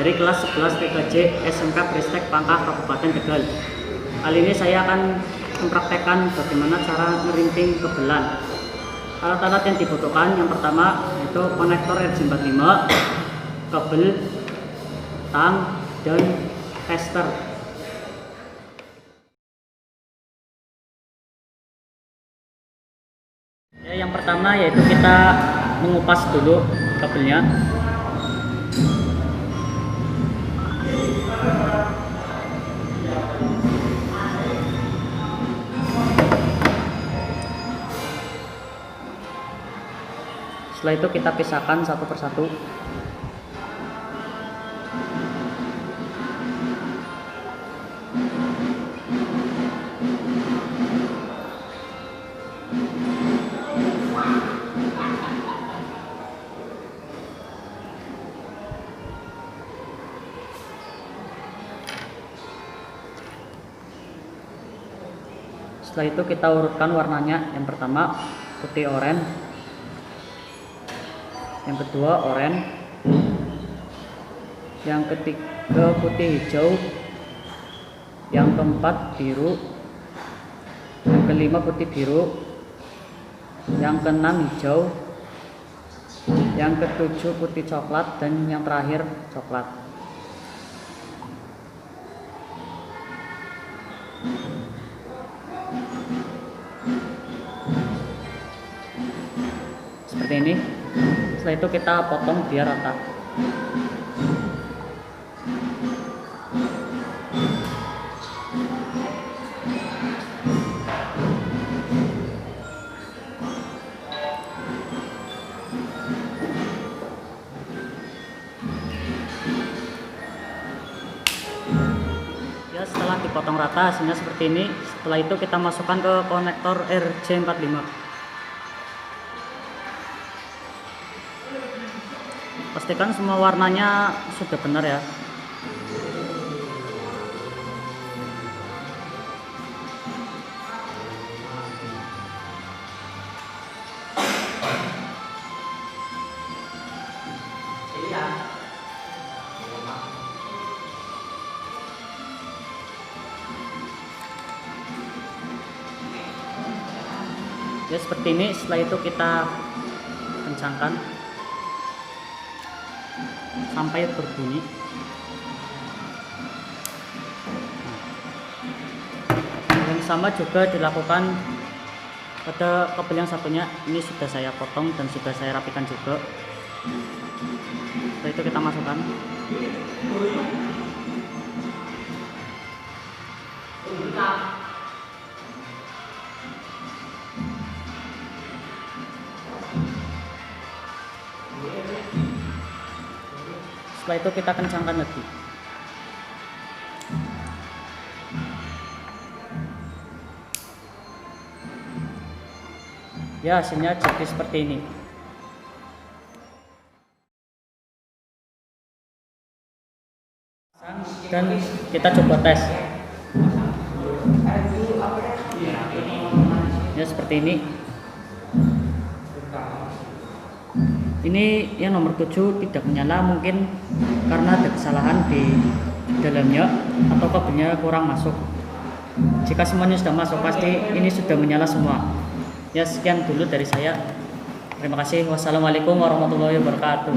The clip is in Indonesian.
dari kelas 11 TKJ SMK Pristek Pangkah Kabupaten Tegal. Kali ini saya akan mempraktekkan bagaimana cara ngerinting kebelan. Alat-alat yang dibutuhkan yang pertama itu konektor RJ45, kabel, tang, dan tester. Yang pertama yaitu kita mengupas dulu kabelnya. Setelah itu kita pisahkan satu persatu. Setelah itu kita urutkan warnanya. Yang pertama putih oranye, yang kedua oranye, yang ketiga putih hijau, yang keempat biru, yang kelima putih biru, yang keenam hijau, yang ketujuh putih coklat, dan yang terakhir coklat. Seperti ini. Setelah itu kita potong biar rata. Ya, setelah dipotong rata hasilnya seperti ini. Setelah itu kita masukkan ke konektor RJ45. Pastikan semua warnanya sudah benar ya. Ya, seperti ini. Setelah itu kita kencangkan sampai berbunyi. Yang sama juga dilakukan pada kabel yang satunya. Ini sudah saya potong dan sudah saya rapikan juga. Setelah itu kita masukkan. Setelah itu kita kencangkan lagi. Ya, hasilnya jadi seperti ini. Dan kita coba tes. Ya, seperti ini. Ini yang nomor 7 tidak menyala, mungkin karena ada kesalahan di dalamnya atau kabelnya kurang masuk. Jika semuanya sudah masuk, pasti ini sudah menyala semua. Ya, sekian dulu dari saya. Terima kasih. Wassalamualaikum warahmatullahi wabarakatuh.